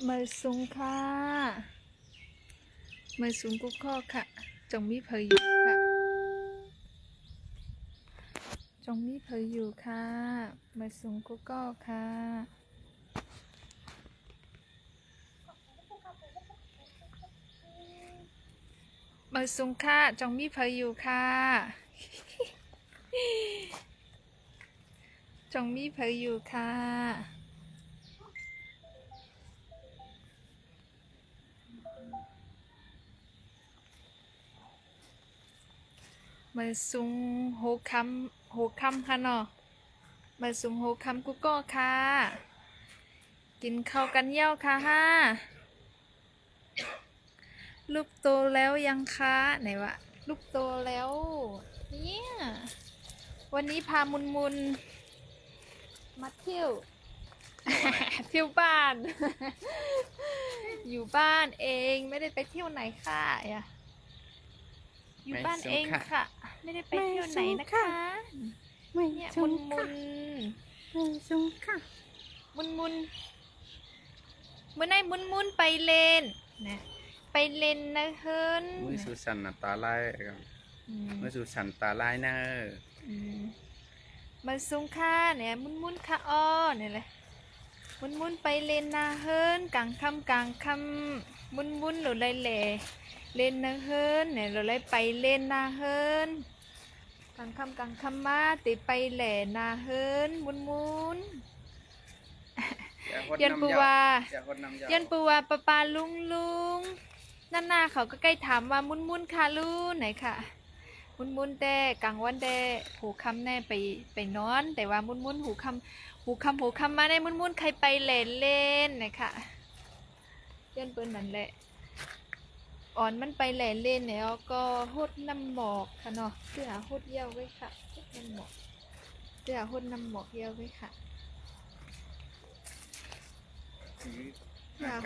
มาสูงค่ะมาสูงกุ๊กข้อค่ะจงมีเพยอยู่ค่ะจงมีเพยอยู่ค่ะมาสูงกุ๊กข้อค่ะมาสูงค่ะจงมีเพยอยู่ค่ะจงมีเพยอยู่ค่ะมาสูงโหคำค่ะเนาะมาสูงโหคำกุ๊กก็ค่ะกินข้าวกันเยี่ยวค่ะฮ่าลูกโตแล้วยังคะไหนวะลูกโตแล้วเนี่ยวันนี้พามุนมาเที่ยว เที่ยวบ้าน อยู่บ้านเองไม่ได้ไปเที่ยวไหนค่ะอยู่บ้านเองค่ะไม่ได้ไปเที่ยวไหนนะคะเนี่ยมุนไม่สูงค่ะเมื่อไหร่มุนไปเล่นนะไปเล่นนะเฮิรนมือสุสันตาลายกันมือสุสันตาลายเนอมาสูงค่ะเนี่ยมุนค่ะอ้อเนี่ยเลยมุนไปเล่นนาเฮิรนกลางค่ำมุนหรือไรเล่เล่นนาเฮิรนเนี่ยเราเลยไปเล่นนาเฮิรนกลางค่ำมาติไปแหล่นาเฮิรนมุนยันปูวาปาลุงนั่นนาเขาก็ใกล้ถามว่ามุนค่ะลูกไหนค่ะมุนแต่กลางวันแต่หูคำแน่ไปนอนแต่ว่ามุนหูคำมาในมุนใครไปเล่นไหนค่ะยันเปิ้นนั่นแหละอ่อนมันไปเล่นเนี่ยก็หดน้ำหมอกค่ะเนาะเสื้อหดเยี่ยวไว้ค่ะหดน้ำหมอกเสื้อหดน้ำหมอกเยี่ยวไว้ค่ะ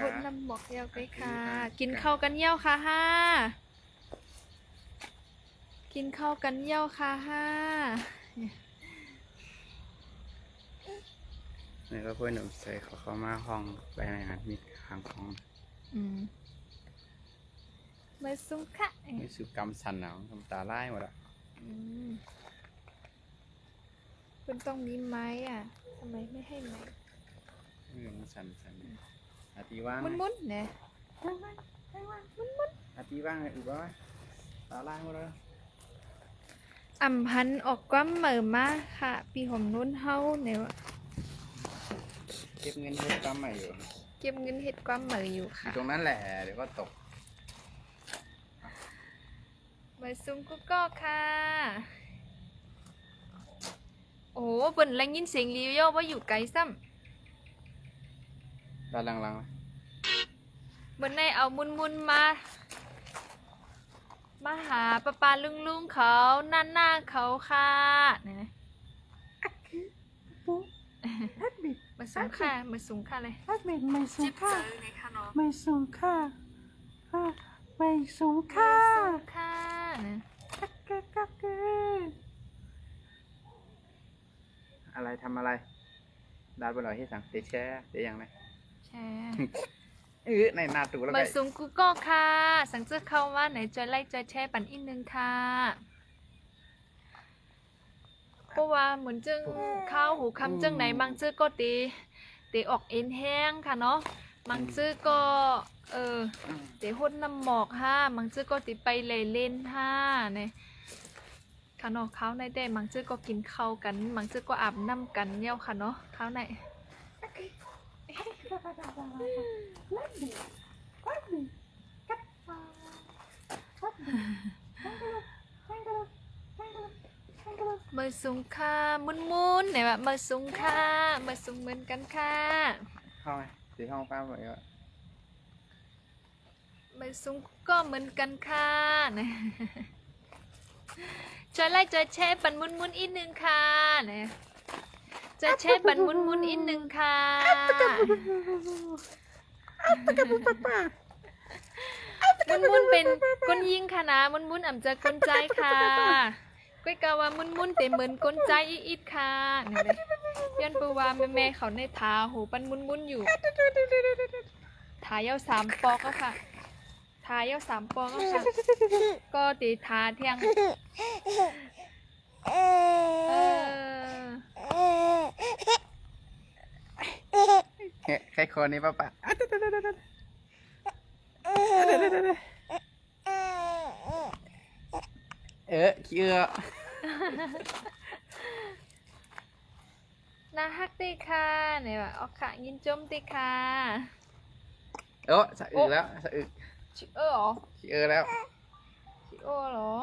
หดน้ำหมอกเยี่ยวไว้ค่ะกินข้าวกันเยี่ยวค่ะฮ่ากินข้าวกันเยี่ยวค่ะฮ่านี่ก็เพื่อนหนุ่มใส่เขามาห้องไปไหนนะมีทางห้องมาซุ้มค่ะมีสุกรรมสันหนาวทำตาไล่หมดอ่ะคุณต้องมีไม้อ่ะทำไมไม่ให้ไม้มันสันอาทิว่างมุนเนี่ยมุนอาทิว่างเลยอุบไว้ตาไล่หมดเลยอ่ำพันออกก้มเหม่อมาค่ะปีผมนุ่นเฮาเนี่ยวะเก็บเงินเฮ็ดก้มใหม่อยู่เก็บเงินเฮ็ดก้มเหม่ออยู่ค่ะตรงนั้นแหละเดี๋ยวก็ตกมาซุ่มกุ๊กก็ค่ะโอ้เบิ่นแรงยินเสียงรีวิวว่าอยู่ไกลซ้ำด้านหลังเบิ่นในเอามุนมาหาปาลุงเขานั่นหน้าเขาค่ะเนี่ยมาสูงค่ะมาสูงค่ะเลยไม่สูงค่ะไม่สูงค่ะไม่สูงค่ะอะไรทำอะไรดาบลอยให้สั่งเตะแช่เตะยังไงแช่ในหน้าตูแล้วมาสูงกูก็ค่ะสั่งเจอเข้าว่าไหนจอยไล่จอยแช่ปั่นอีกนึงค่ะเพราะว่าเหมือนจึงข้าวหูคำจึงไหนมังจื้อก็ตีออกเอ็นแห้งค่ะเนาะมังจื้อก็ตีหดน้ำหมอกฮ่ามังจื้อก็ตีไปเล่นฮ่าเนี่ยค่ะเนาะข้าวในได้มังจื้อก็กินข้าวกันมังจื้อก็อาบน้ำกันเนี่ยค่ะเนาะข้าวในมือสูงค่ะมุนไหนวะมือสูงค่ะมือสูงเหมือนกันค่ะเข้าไหมตีห้องป้าบอกว่ามือสูงก็เหมือนกันค่ะเนี่ยจอยไล่จอยแช่ปั่นมุนอีกนึงค่ะเนี่ยจอยแช่ปั่นมุนอีกนึงค่ะมุนเป็นก้นยิงค่ะนะมุนอ่ำจะก้นใจค่ะก้อยกาว่ามุนแต่เหมือนก้นใจอีกค่ะเนี่ยยันปูวาแม่เขาในทาหูปันมุนอยู่ ทายาว3 ปอกก็ค่ะทายาว3 ปอกก็ค่ะก็ตีทาเที่ยงใครคอนี่ป้าป่ะขี้เอื้อ น่าฮักติค่ะเนี่ยว่าเอาค่ะยินจมติค่ะ สะอึกแล้วสะอึก ชิเหรอ ขี้เอื้อแล้ว ชิเหรอ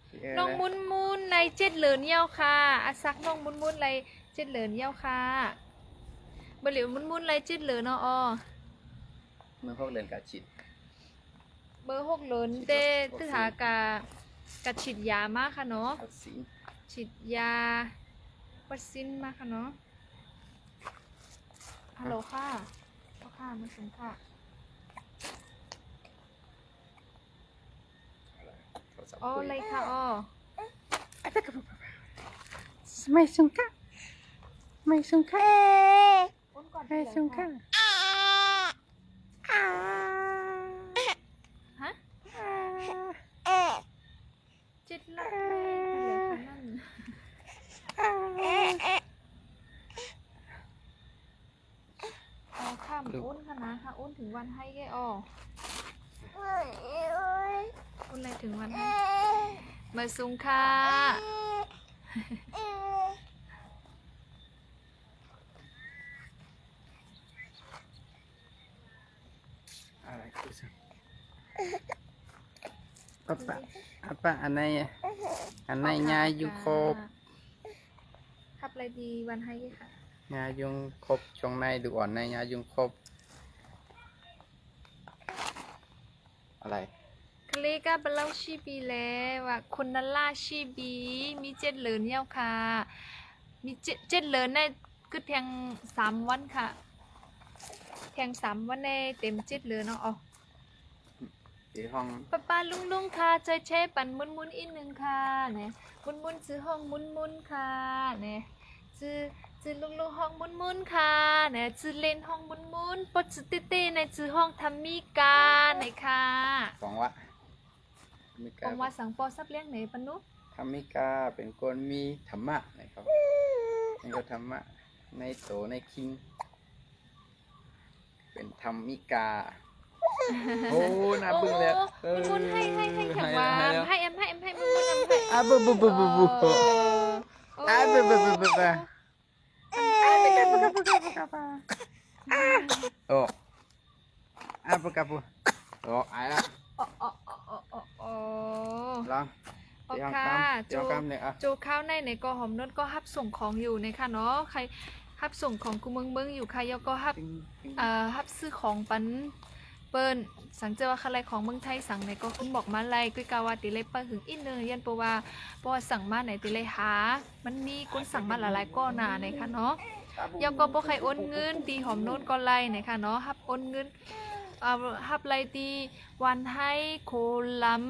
ขี้เอื้อ น้อง แล้ว มุนมุนในเจ็ดเหลือนเย้าค่ะอาซักน้องมุนมุนในเจ็ดเหลือนเย้าค่ะบริวมุนมุนในเจ็ดเหลือนเนาะอ๋อ มือพวกเดินกัดฉีด เบอร์6เหลือนเต้ตึหากะฉีดยามากค่ะเนาะ เอาสี ฉีดยาวัคซีนมากค่ะเนาะฮัลโหลค่ะพ่อค่ะมาส่งค่ะ โทรศัพท์ อ๋อ คุย อะไรค่ะอ๋อ ไม่สงค่ะไม่สงค่ะ อ้นก่อน ไม่สงค่ะ ฮะเจ็ดหลักแม่อะไรคะนั่นอ๋อค่ะอ้นค่ะนะค่ะอ้นถึงวันให้แกอ๋ออ้นอะไรถึงวันให้มาซุงค่ะ อะไรคุยสิป้าอันไหนยายุงครบ ครับอะไรดีวันให้ค่ะ ยายุงครบช่วงในดูอ่อนในยายุงครบอะไร คลีก็เป็นเล่าชีบีแล้วว่าคนนัลล่าชีบีมีเจ็ดเหลือนเย้าค่ะมีเจ็ดเหลือนในคือแทง3 วันค่ะแทง3 วันในเต็มเจ็ดเหลือนเนาะอ๋อ ที่ห้อง ป้าลุงค่ะใจแช่ปั่นมุนอีกหนึ่งค่ะเนี่ยมุนซื้อห้องมุนค่ะเนี่ยซื้อลุงห้องมุนค่ะเนี่ยซื้อเล่นห้องมุนปดซื้อเต้ในซื้อห้องทำมีกาเนี่ยค่ะ ฟองวะมิ ผ กาม ว่าสังปอซับเลี้ยงไหนปะนุ ธรรมิกาเป็นคนมีธรรมะนะครับนี่ก็ธรรมะในโตในคิง เป็นธรรมิกา โอ้น่าบึ้งเลย มุนให้แขกวาน แล้ว ให้มุนให้ อ่ะบุอ่ะบุโอ้อ่ะบุกะบุโอ้ไอ้ละ โอ้ ลอง โอ เดี๋ยว ค่ะ เดี๋ยวกำเนี่ยอ่ะ โจข้าวในก็หอมนวดก็ฮับส่งของอยู่ในค่ะเนาะใครฮับส่งของกูเมืองอยู่ค่ะยก็ฮับฮับซื้อของปันเปิ้นสังเจอว่าอะไรของเมืองไทยสั่งไหนก็คุณบอกมาเลยกุยกาวาติเลยเปิ้นถึงอินเนอร์ยันปว่าสั่งมาไหนติเลยหามันมีคนสั่งมาหลายๆก้อนหนาในค่ะเนาะยก็บ่ใครโอนเงินตีหอมโน้นก็ไล่ในค่ะเนาะฮับโอนเงินฮับไล่ตีวันให้โคลัม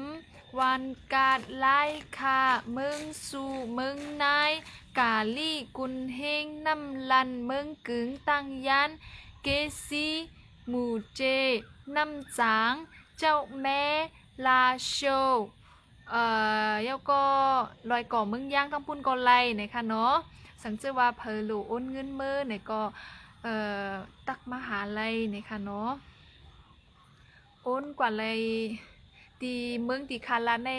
วันกาดไล่ค่ะเมืองสู่เมืองนายกาลี่กุนเฮงน้ำลันเมืองกึ่งตั้งยันเกซีหมู่เจน้ำจางเจ้าแม่ลาโชแล้วก็ลอยก่อเมืองย่างต้องพุ่นก็ไล่นะคะเนาะสังเจอว่าเพอหลูโอนเงินเมื่อเนี่ยก็ตักมหาลัยนะคะเนาะโอนกว่าเลยตีเมืองตีคารันใน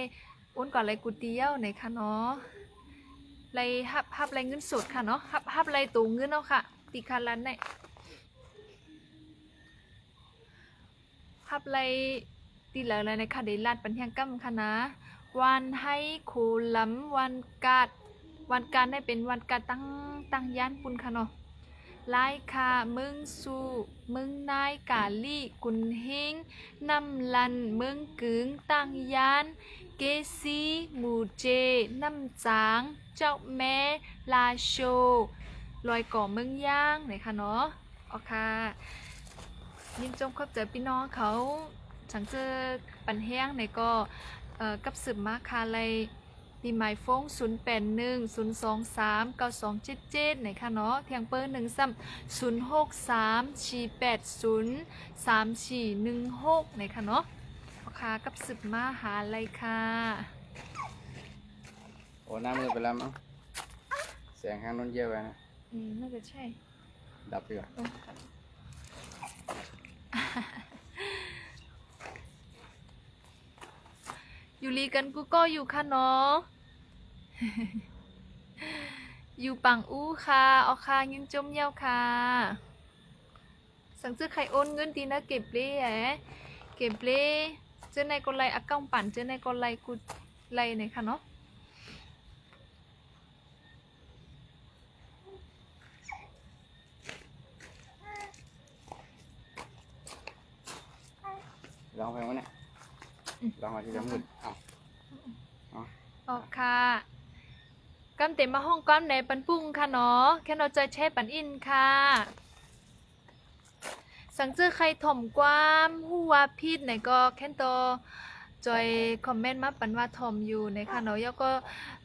โอนกว่าเลยกูเตียวนะคะเนาะเลยฮับไรเงินสดค่ะเนาะฮับไรตัวเงินเนาะค่ะตีคารันในฮับไรตีเหลืออะไรในค่ะเดลาดปัญญากรรมค่ะนะวันให้โคลัมวันการได้เป็นวันการตั้งย่านปุ่นค่ะเนาะไล่ค่ะเมืองสู่เมืองนายกาลี่กุนเฮงน้ำลันเมืองกึ่งตั้งย่านเกซีหมู่เจน้ำจางเจ้าแม่ลาโชลอยก่อเมืองย่างไหนค่ะเนาะโอเคยินจมคบเจอพี่น้องเขาฉันเจอปันแห้งในก็กับสืบมาคาเลย ตีหมายฟง0810239277ไหนคะเนาะเทียงเปิ้ล063-480-3416ไหนคะเนาะราคากับสืบมาหาอะไรค่ะ โอ้น้ำมือไปแล้วมั้งเสียงข้างนู้นเยอะไปนะ น่าจะใช่ ดับไปก่อน อยู่ลีกันกูก็อยู่ค่ะเนาะ อยู่ปังอู้ค่ะเอาค่ะยังจมเย้าค่ะ สั่งซื้อไข่โอนเงินดีนะเก็บเล่เก็บเล่เจอในกดไลอักก้องปั่นเจอในกดไลกูไลไหนค่ะเนาะ ลองไปมั้ยเนี่ยลองมาที่จะมืดเอาเอา ออกค่ะกำเต็มมาห้องก้อมในปันปุ้งค่ะเนาะแค่เราจอยแช่ปันอินค่ะ สั่งซื้อใครถ่มกว้ามหัวพีดไหนก็แค่ตัวจอยคอมเมนต์มาปันว่าถ่มอยู่ในค่ะเนาะแล้วก็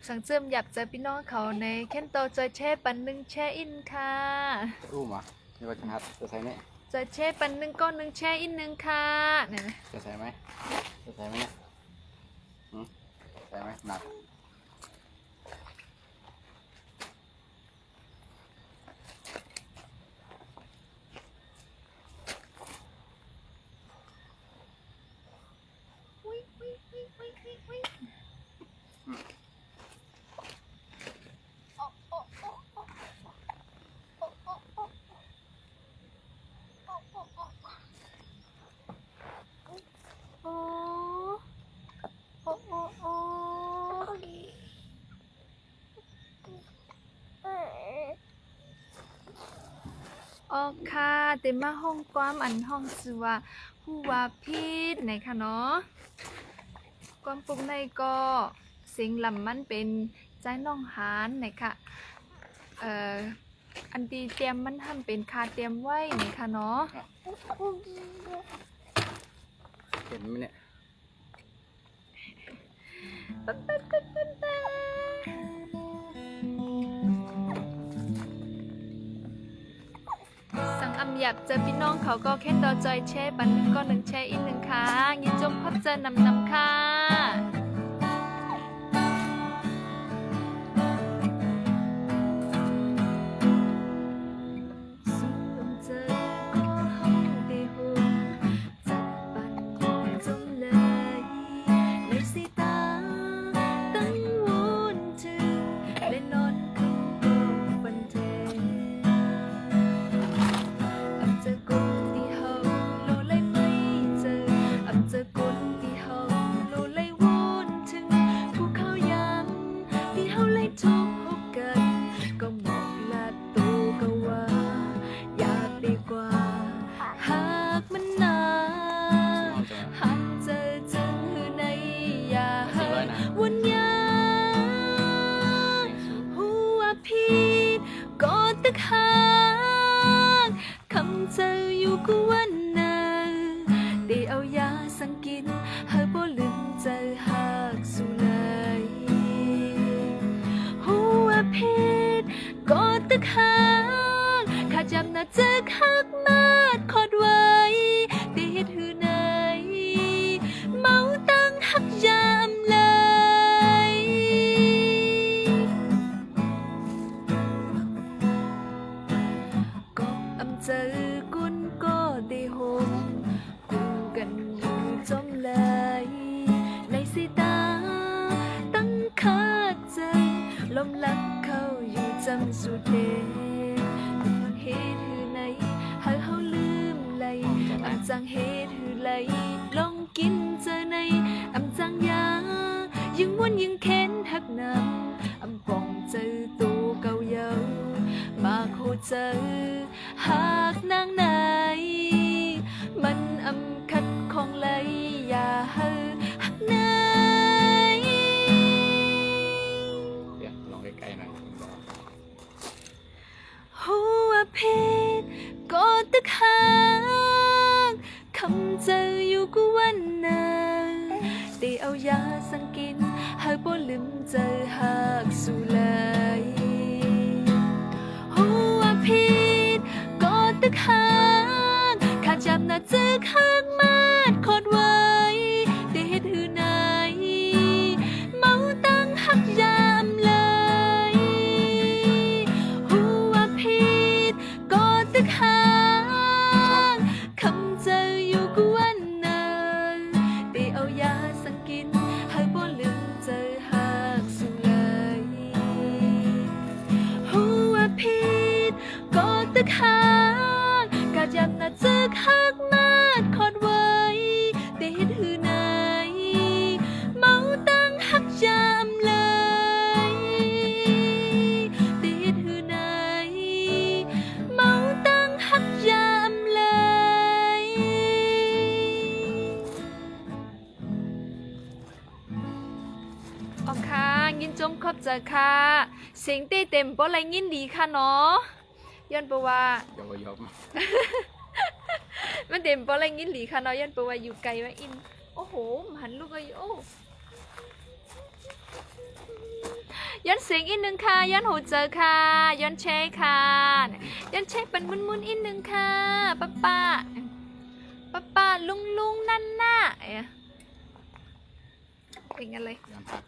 สั่งซื้ออยากเจอพี่น้องเขาในแค่ตัวจอยแช่ปันหนึ่งแช่อินค่ะ จะอุ้มเหรอนี่ว่าจะหัดจะใส่เนี่ย จอยแช่ปันหนึ่งก้อนหนึ่งแช่อินหนึ่งค่ะเนี่ยนะ จะใส่ไหมจะใส่ไหมเนี่ยใส่ไหมหนัก โอ้โอ้โอ้โอ้ออกค่ะเต็มมาห้องความอันห้องสือว่าผู้ว่าพีดไหนคะเนาะความปรุงในก็เสียงลำมันเป็นใจน้องหานไหนค่ะอันดีเตรียมมันทำเป็นคาเตรียมไว้ไหนคะเนาะ เห็นไหมเนี่ย สั่งอำหยับเจอพี่น้องเขาก็แค่ดอจอยแช่ปันหนึ่งก็หนึ่งแช่อีกหนึ่งค่ะยินจมพับเจอนำค่ะคำเจออยู่กูวันนาได้เอายาสังกินเฮาบ่ลืมเจอหักสุเลยหัวเพชรก็ตึกหางข้าจำน่าจึกหักมาดคอดไว้ได้เฮ็ดหือไหนเมาตั้งหักยามเลยก็อำเจอกุนก็ได้หงกูกันอยู่จมเลยในสายตาตั้งคาใจลมลักเข้าอยู่จำสุดเดชเหตุหือไหนหากเขาลืมไหลอำจังเหตุหือไหลลองกินเจอในอำจังยายังวนยังเค้นหักน้ำอำปองเจอตัวเก่าเยามาโคเจอหากนางไหนมันอำคัดของไหลอย่าเฮอหักไหน เดี๋ยวลองใกล้ๆหน่อย หัวเพชรก็ตึกหางคำเจออยู่กูวันนาได้เอายาสังกินหากบ่ลืมเจอ ข้างข้าจำน่าจื้อข้างมาดคดไว้ได้เฮ็ดหือไหนเมาตั้งหักยามเลยหัวผิดก็ตึกข้างคำเจออยู่กวันนั้นได้เอายาสังกินให้บ่ลืมเจอหักสุงเลยหัวผิดก็ตึกข้างกะยำน่าจึกหักมาดคดไว้ได้เฮ็ดหือไหนเมาตั้งหักยามเลยได้เฮ็ดหือไหนเมาตั้งหักยามเลยอ๋อค่ะยินจมขอบใจค่ะเสียงเต้เต็มบ่ไรยินดีค่ะเนาะย้อนปะว่า ยอม มันเต็มบ่ไรยินดีค่ะเนาะย้อนปะว่าอยู่ไกลว่าอินโอ้โหหันลูกอายุโอ้ย้อนเสียงอีกหนึ่งค่ะย้อนหูเจอค่ะย้อนเช็คค่ะย้อนเช็คเป็นมุนๆอีกหนึ่งค่ะป้าลุงนั่นน่ะเป็นไงเลย ย้อนหัก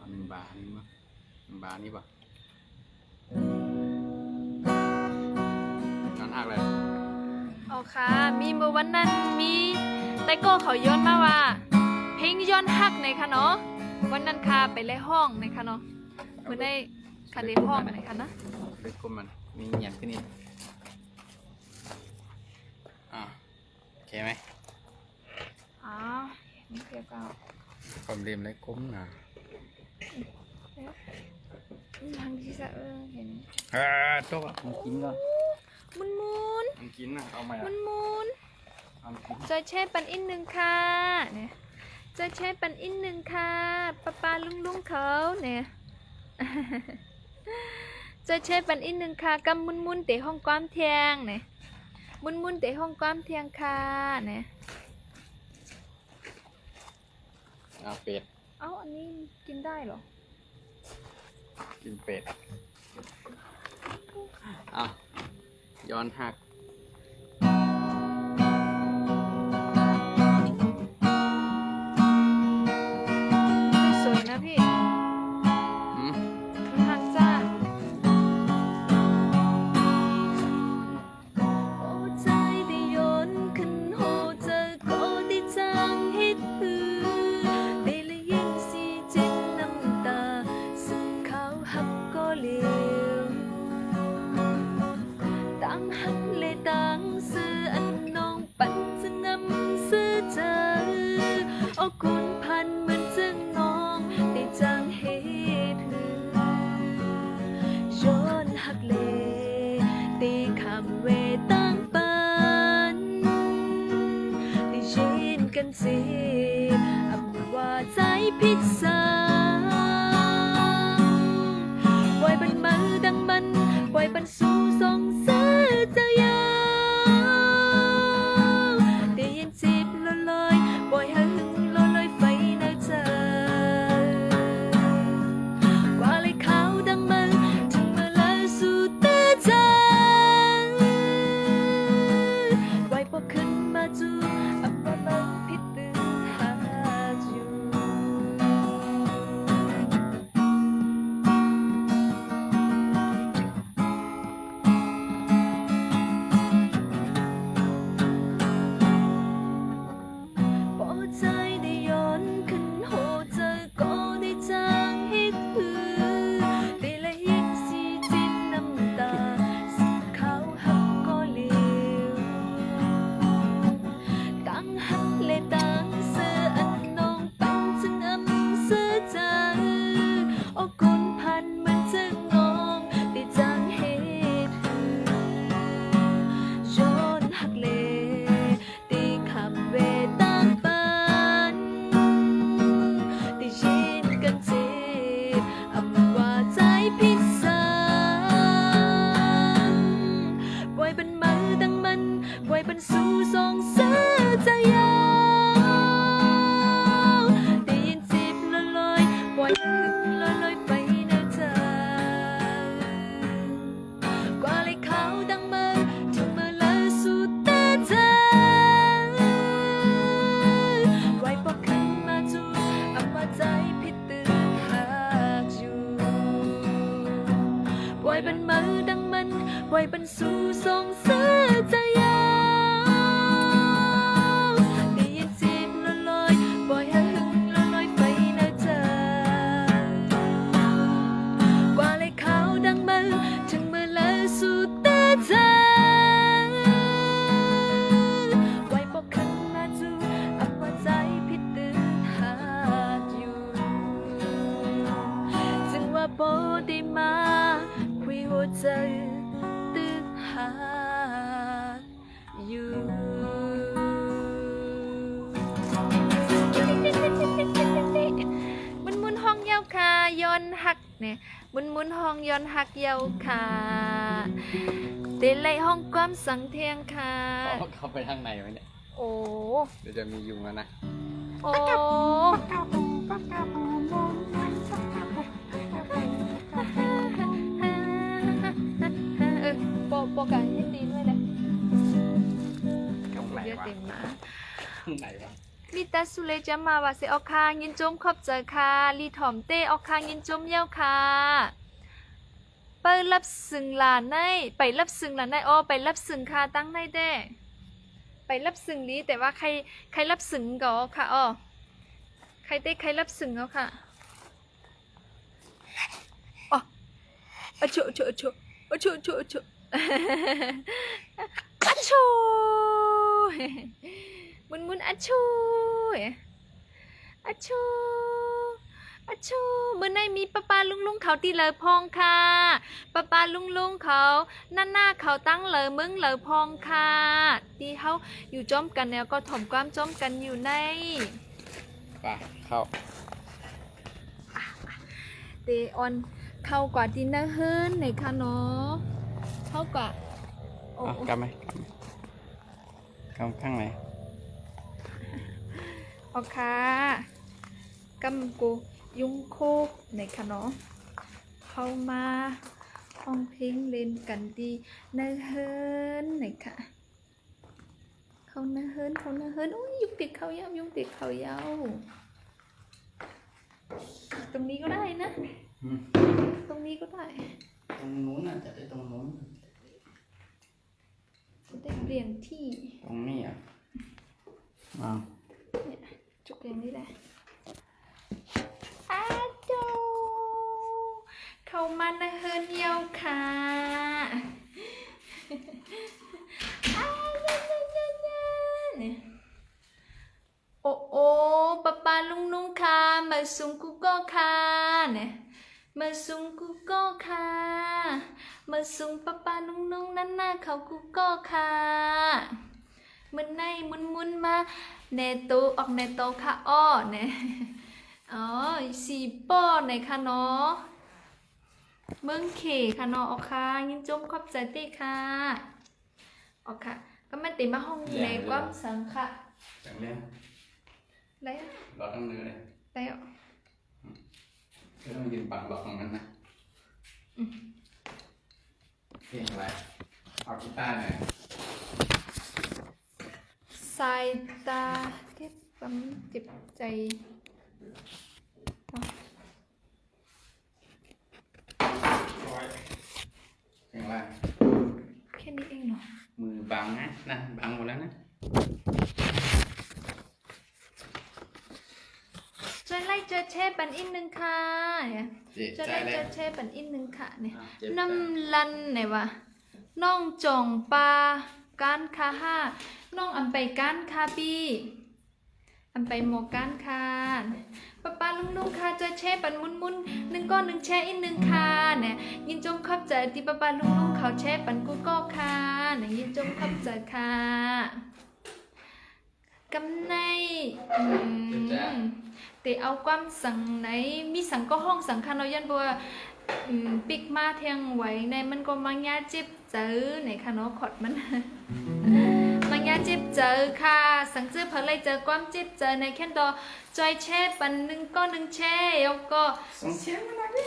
อันบานี่มั้งบานี่ป่ะย้อนหักเลย อ๋อค่ะมีเมื่อวันนั้นมีแต่ก็เขาย้อนมาว่าเพลงย้อนฮักในค่ะเนาะวันนั้นค่ะไปเลยห้องในค่ะเนาะเมื่อได้ค่ะเลยห้องในค่ะนะ เล็กกลมมันมีอย่างขึ้นนี่โอเคไหม อ๋อนี่เกี่ยวกับ ความเรียมเล็กกลมนะ ทางที่จะเห็น โต๊ะมันกินก่อน มุน มันกินนะเอาไหม มุน เอากิน จอยแช่ปันอินหนึ่งค่ะเนี่ยจอยแช่ปันอินหนึ่งค่ะป้าลุงเขาเนี่ย จอยแช่ปันอินหนึ่งค่ะกำมุนเตะห้องความเทียงเนี่ยมุนเตะห้องความเทียงค่ะเนี่ย เอาเป็ด เอ้าอันนี้กินได้เหรอ กินเป็ดเอาย้อนหัก สวยนะพี่ อืม ทางจ้าโอ้ใจได้โยนขึ้นโหเจอก็ได้จังเฮ็ดหือได้ละยินสีเจ็นน้ำตาสึกขาวหักก็เหลวต่างหักเลยต่างซื้ออันน้องปันจะงำซื้อเจอโอ้คุณพันเหมือนจึงน้องได้จังเฮ็ดหือย้อนหักเลตีคำเวต่างปันได้ยินกันสิอับว่าใจพิษสางปล่อยบันมือดังมันปล่อยบันสู่ส่งซื้อเจ้ายาวได้ยินจีบลอยๆปล่อยให้หึงลอยๆไฟในใจว่าเลยขาวดังมันถึงมาแล้วสู่เต้ใจไว้พอขึ้นมาจูอับว่ามันผิดตื่น ว้บรรสู่ส่งเสือใจยาวได้ยินเสียงลอยๆปล่อยให้หึงลอยๆไปนะเธอกว่าเลยขาวดังมือถึงมือและสู่ตาเธอไว้บอกคันมาจูอับว่าใจผิดตื่นหากอยู่จึงว่าบ่ได้มาคุยหัวใจตึกหากอยู่มุนห้องเย้าคาย้อนหักเนี่ยมุนห้องย้อนหักเย้าคาเดลัยห้องความสังเทียงค่ะ เข้าไปทางไหนไหมเนี่ย โอ้ เดี๋ยวจะมียุงแล้วนะ โอ้โปกะให้ตีด้วยเลย ตรงไหน เยอะ วะ เต็มมา ตรงไหนวะ มีแต่สุเลจะมาว่าเสออกคางยินจมขอบใจค่ะลีถอมเต้ออกคางยินจมเย้าค่ะไปรับสึงหลานในไปรับสึงหลานในไปรับสึงค่ะตั้งในเด้ไปรับสึงนี้แต่ว่าใครรับสึงก็ค่ะใครเต้ใครรับสึงเอาค่ะอะโชโชโชอะโชโชโชอะโชมุนอะโชอะโชอะโชมื้อในมีป้าลุงเขาที่เลอพองค่ะป้าลุงเขาหน้าเขาตั้งเลอมึงเลอพองค่ะที่เขาอยู่จ้อมกันแล้วก็ถมความจ้อมกันอยู่ใน ไปเข้า เตออนเข้ากว่าดินเนอร์เฮิร์นในค่ะเนาะเข้ากว่าโอ้ กำไหมกำข้างไหน โอค่ะกำกูยุงโคกในค่ะเนาะเข้ามาห้องเพลงเล่นกันดีเนอร์เฮิร์นในค่ะเขาเนอร์เฮิร์นอุ้ยยุงติดเขายาวยุงติดเขายาวตรงนี้ก็ได้นะตรงนี้ก็ได้ ตรงนู้นน่ะจะได้ตรงนู้น จะได้เปลี่ยนที่ ตรงนี้อ่ะอ้าว เนี่ยจุกอย่างนี้แหละอาโจเข้ามานะเฮิร์นเยาวค่ะเนี่ยโอ้ป้าลุงค่ะมาส่งกูก็ค่ะเนี่ยมาส่งกูก็ค่ะมาส่งป้าลุงนั่นน่ะเขากูก็ค่ะมันในมุนมาเนโตออกเนโตค่ะเนี่ยสีป้อในค่ะเนาะเมืองเขค่ะเนาะออกค่ะยินจมขอบใจตีค่ะออกค่ะก็ไม่ติมาห้องในความสังค่ะ จังเลี้ยง แล้ว รอตั้งเนื้อเลย แล้ว ไม่ต้องยืนปังหลอกตรงนั้นนะเพลงอะไรเอากีตาร์หน่อย สายตาเก็บปั๊มเจ็บใจเพลงอะไร แค่นี้เองเหรอ มือบังนะนะบังหมดแล้วนะ จะไล่เจอเชฟปันอินหนึ่งค่ะจะไล่เจอเชฟปันอินหนึ่งค่ะเนี่ยน้ำลันไหนวะน้องจองปลาการคาห้าน้องอำไปการคาบีอำไปหมอการคาป้าลุงค่ะเจอเชฟปันมุนหนึ่งก้อนหนึ่งแช่อินหนึ่งค่ะเนี่ยยินจมขอบใจที่ป้าลุงเขาเชฟปันกูก็ค่ะเนี่ยยินจมขอบใจค่ะกำในแต่เอาความสั่งไหนมีสั่งก็ห้องสั่งคานเอายันบัวปิกมาเทียงไว้ในมันก็มังยาจิบเจอในคานอขอดมัน มังยาจิบเจอค่ะสั่งเจอเพลเลยเจอความจิบเจอในแค่ดอจอยแช่ปันหนึ่งก็หนึ่งแช่แล้วก็ ส่งเสียงมาหน่อยดิ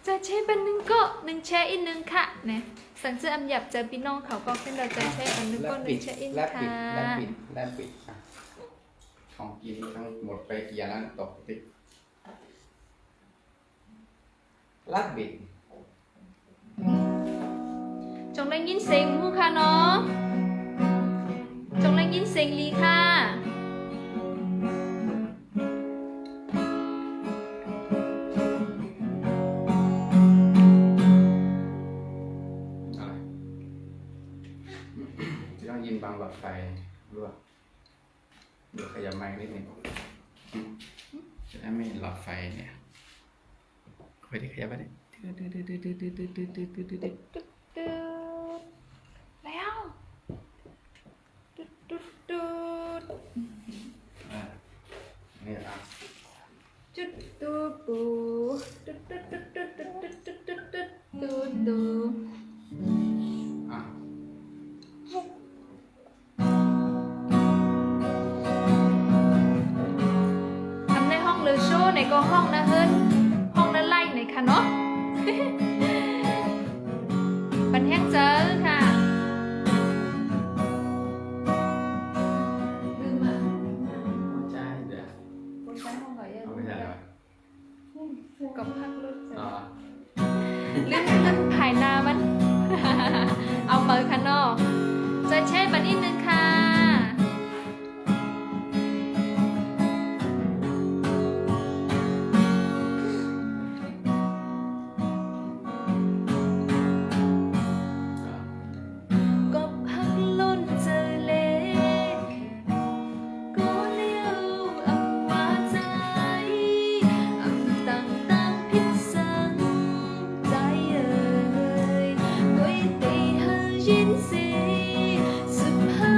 จอยแช่ปันหนึ่งก็หนึ่งแช่อีกหนึ่งค่ะเนี่ยสั่งเจออำหยับเจอพี่น้องเขาก็แค่ดอจอยแช่ปันหนึ่งก็หนึ่งแช่อีก แลบ ค่ะ ปิดแลบปิดอ่ะของกินทั้งหมดไปกี่อย่างแล้วตกติดลัดบิด จงได้ยินเสียงมูค่ะเนาะจงได้ยินเสียงลีค่ะ อะไรจะต้องยินบางหลอดไฟรั่วเดี๋ยวขยับไมค์นิดหนึงจะได้ไม่เห็นหลอดไฟเนี่ยไปดิขยับไปดิ แล้วดูด อ่านี่อ่ะ จุดดูปูดู อ่ะ ทำในห้องหรือโชว์ในก็ห้องนะเฮิรนห้องนั้นไล่ไหนคะเนาะ ปันแห้งเจอค่ะลืมอ่ะ หัวใจเดี๋ยว คนใช้ห้องไหนยัง เอาไม่ใช่เหรอ กับพักรุ่น อ๋อ ลื่นภายหน้ามัน เอามือค่ะเนาะจะแช่บันนิดนึงค่ะ อ่ะ ก็พักล้นเจอเล็กก็เลี้ยวอำว่าใจอำต่างพิษสังใจเอ่ยด้วยตีหายินสีสุภา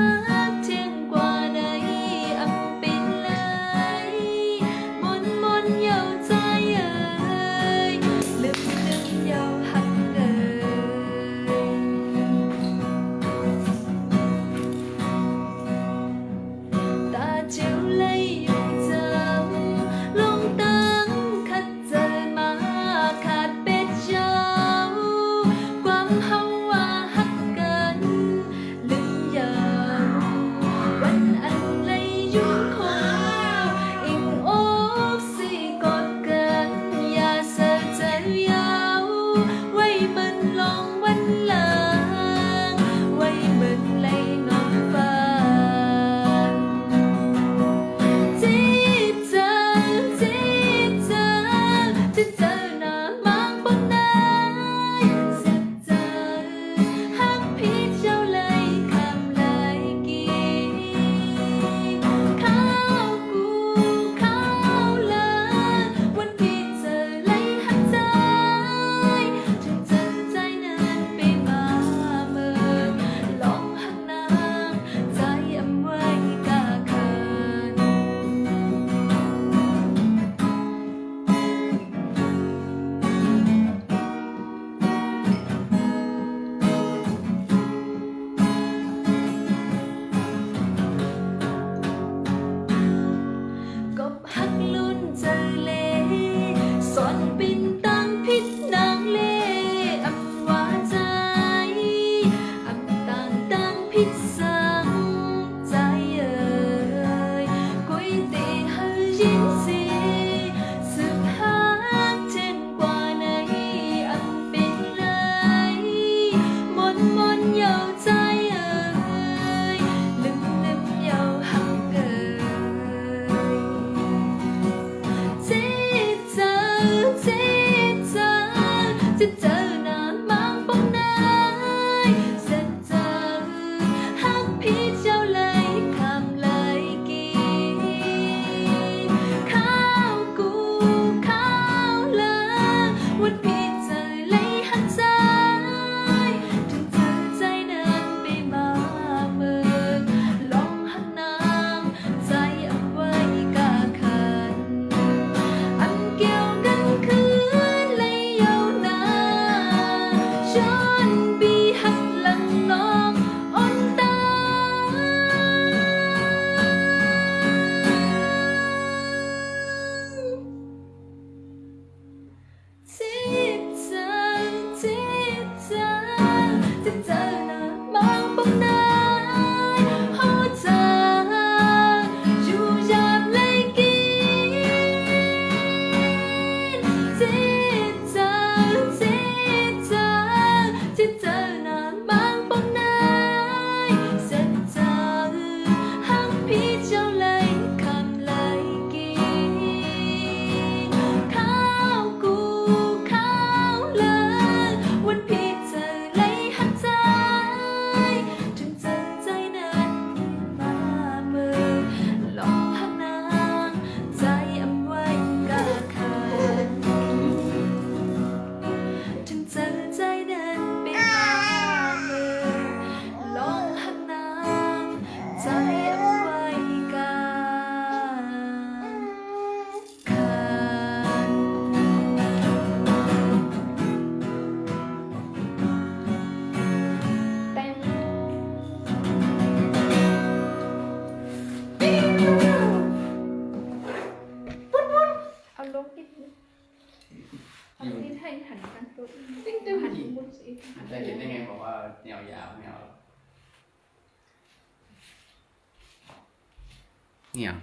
เนี่ย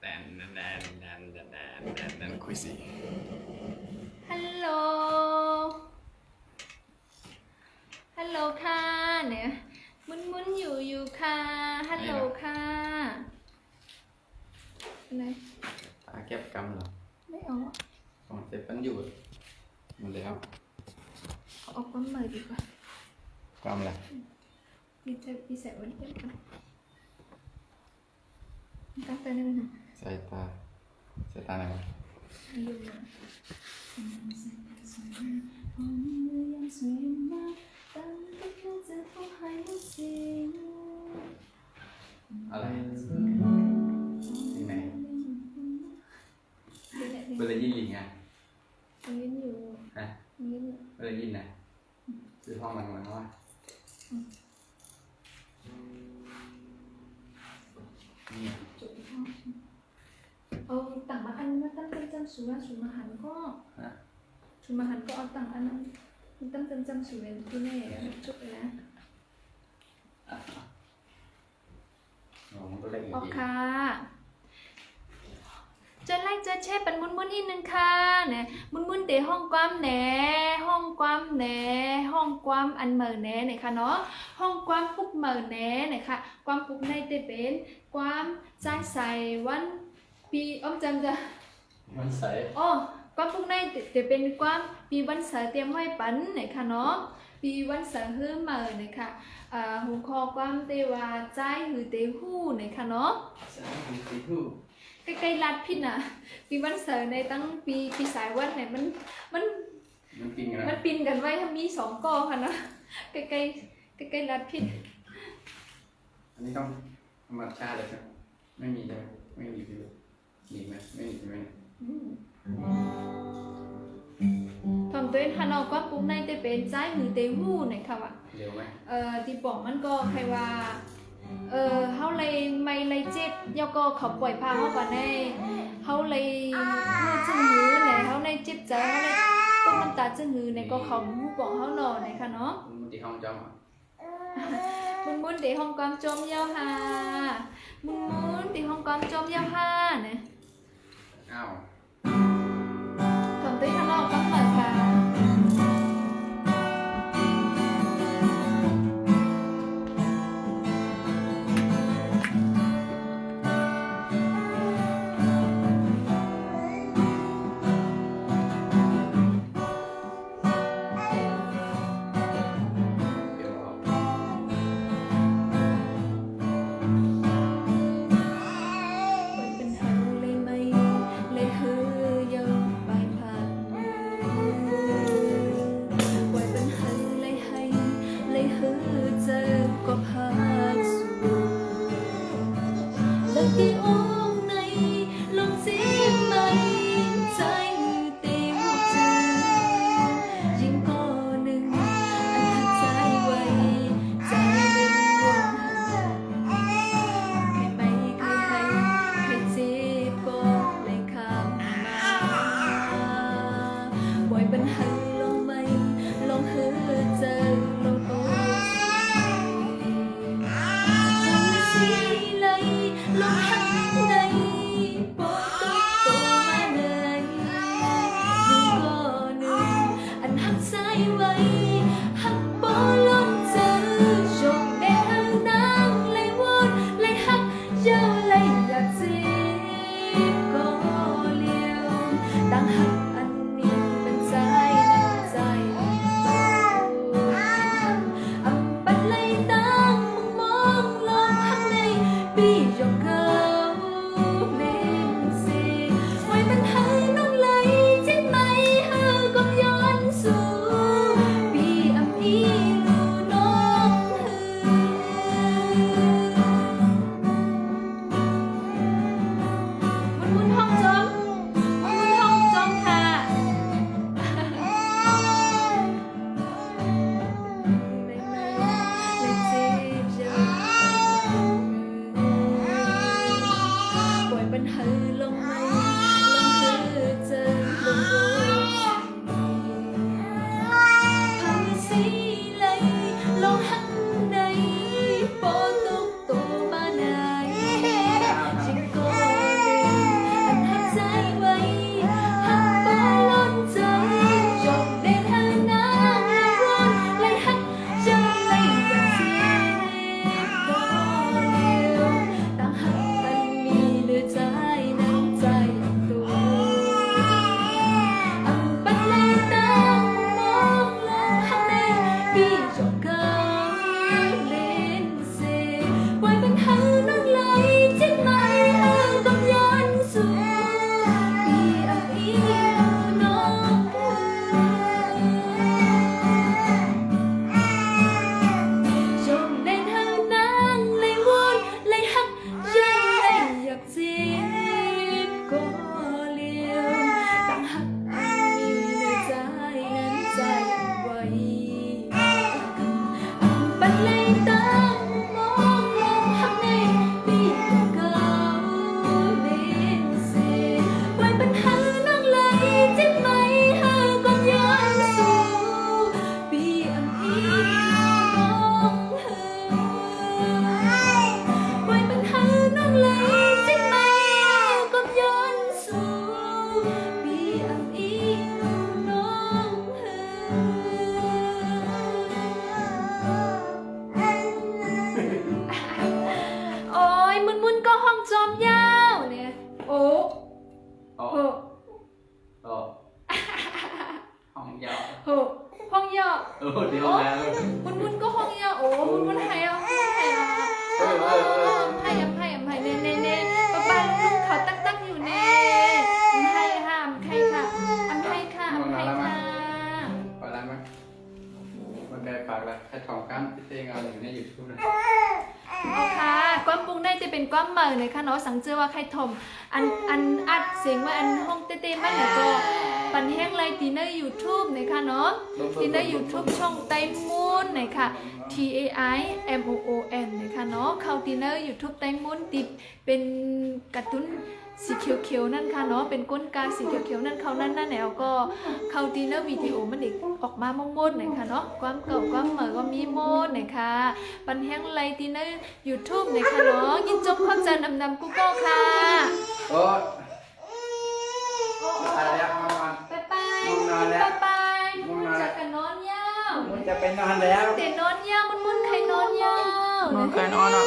แดนคุยสิ ฮัลโหลฮัลโหลค่ะเนี่ยมุนอยู่ค่ะฮัลโหลค่ะอะไร ตาเก็บกำเหรอ ไม่เอา ของเซฟมันอยู่หมดแล้ว เอาออกก้อนใหม่ดีกว่าก ำอะไร มีใส่วันเดียวกันตั้งแต่นั้นนะ ใส่ตาไหนวะ อยู่นะยังสวยมากตั้งแต่เธอจะต้องให้สิ่ง อะไรที่ไหนเวลายินลิงอ่ะ ยินอยู่ ฮะ ยิน เวลายินนะคือห้องมันว่านี่ จุดห้องเอาต่างมาอันมาตั้งจำสูมาหันก็ ฮะ สูมาหันก็เอาต่างอันนั้นตั้งจำสูเลยที่แน่จุดเลยนะ มันก็เล็กอยู่ โอ ดี ค่ะจะไล่จะแช่เป็นมุนอีกนึงค่ะเนี่ยมุนเดี๋ยวห้องความแหนห้องความแหนห้องความอันเหม่อแหนเนี่ยค่ะเนาะห้องความปุกเหม่อแหนเนี่ยค่ะความปุกในเตเป็นความใจใส่วันปีจำจะ มันใส อ๋อความปุกในเตเป็นความปีวันเสาร์เตรียมไว้ปันเนี่ยค่ะเนาะปีวันเสาร์เฮือเหม่อเนี่ยค่ะหูคอความเตว่าใจหือเตหู้เนี่ยค่ะเนาะ ใช่สีทู่ ใกล้ๆลัดพิษน่ะปีวันเสาร์ในตั้งปีสายวันเนี่ยมัน มันกินกัน มันปีนกันไว้ถ้ามีสองกอค่ะเนาะใกล้ๆลัดพิษ อันนี้ต้องธรรมชาติเลยครับไม่มีใช่ไหมไม่มีพิษมีไหมไม่มีใช่ไหม ทำตัวเองค่ะเนาะก็ปุ๊บในแต่เป็นใจมือเตหู้เนี่ยค่ะว่ะ เร็วไหม ที่บอกมันก็ใครว่าเฮาเลยไม่เลยเจ็บยก็เขาปล่อยพาเฮาก่อนได้เฮาเลยจึงหือเนี่ยเฮาในเจ็บใจเฮาเลยต้องน้ำตาจึงหือเนี่ยก็เขาบอกเฮาหน่อเนี่ยค่ะเนาะ มันที่ห้องจอมอ่ะ มุนđể Hồng Kông chôm nhau hà muốn thì Hồng Kông chôm nhau ha nè อ้าว còn tới Hà Nội có mở cả เ ด้วยใจน้ำใจตัวอันปัดเลยตามมองลงข้างในพี่จงเกินเล่นเซไว้เป็นหาน้องไหลจิ้มไหมหาต้องยันสู่พี่อันอีน้องชมเล่นหางนางเลยวนเลยหักยังไงอยากจีบก็เลี้ยวต่างหักอันมีในใจนั้นใจไว้ปัดเลยตามมองลงหักในพี่เก่าเล่นเซไว้ปัญหาน้องไหลจิ้มไหมหาก่อนย้อนสู่พี่อันอีน้องไว้ปัญหาน้องไหลจิ้มไหมก่อนย้อนสู่พี่อันอีน้องโอ้ยมุนๆก็ห้องจอมยาวเนี่ยโอ้ โอ้ โห โอ้ห้องยาว โหห้องยาว เดี๋ยวแล้ว มุนๆก็ห้องยาวโอ้มุนๆให้เอาให้เอาให้เน่ป้าลุงเขาตักอยู่เน่ให้ค่ะให้ค่ะให้ค่ะ ปากแล้วมั้ยมันได้ปากแล้วให้ทองกั้มพี่เต้งเอาอยู่ในยูทูบนะ เอาค่ะก้อมปรุงได้จะเป็นก้อมเมอร์เลยค่ะเนาะสังเจอว่าใครถมอันอัดเสียงว่าอันห้องเต้ๆมาเนี่ยก็ปันแห้งเลยตีเนอร์ยูทูบเลยค่ะเนาะตีเนอร์ยูทูบช่องไต้มุนเลยค่ะ TAIMOON เลยค่ะเนาะเข้าตีเนอร์ยูทูบไต้มุนติดเป็นการ์ตูนสีเขียวๆนั่นค่ะเนาะเป็นก้นกาสีเขียวๆนั่นเขานั่นแนวก็เข้าตีเนอร์วิดีโอมันเด็กออกมามงมดหน่อยค่ะเนาะความเก่าความเหมือก็มีโมดหน่อยค่ะปันแห้งไรตีเนอร์ยูทูบหน่อยค่ะเนาะยินจบเข้าใจนำกูก็ค่ะ โอ้ตายแล้วนอน ไปจะกันนอนยาว มันจะไปนอนแล้ว เดี๋ยวนอนยาวมุนใครนอนยาวน อนใครนอนอ่ะ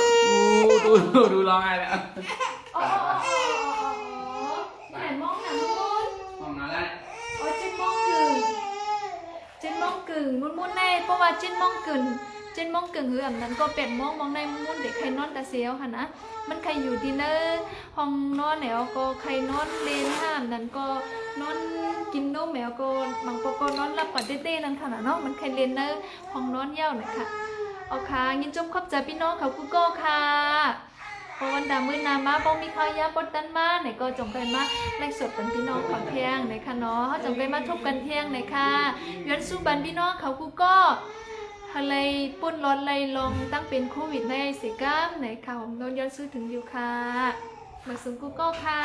ดูร้องไห้แล้ว อ๋อไหนมองหนังมุน ห้องนอนแล้ว โอ้7 โมงกึ่งมุนในเพราะว่า7 โมงกึ่งหืออันนั้นก็8 โมงมองในมุนเด็กใครนอนตาเสียวค่ะนะมันใครอยู่ดินเนอร์ห้องนอนแนวก็ใครนอนเลนห้ามนั้นก็นอนกินนมแมวก็บางก็นอนหลับปัดเต้ๆนั่นค่ะเนาะมันใครเลนเนอร์ห้องนอนยาวหน่อยค่ะเอาค่ะยินจมขอบใจพี่น้องเขากูก็ค่ะพอวันดามื้อนามาบ่มีข้าวยาปดตันมาไหนก็จงไปมาไล่สดกันพี่น้องขอเที่ยงไหนค่ะเนาะเฮาจงไปมาทุบกันเที่ยงไหนค่ะย้อนสู้บันพี่น้องเขากูก็อะไรปุ่นร้อนไรลงตั้งเป็นโควิดในสิก้ามไหนค่ะผมโดนย้อนซื้อถึงอยู่ค่ะมาสูงกูก็ค่ะ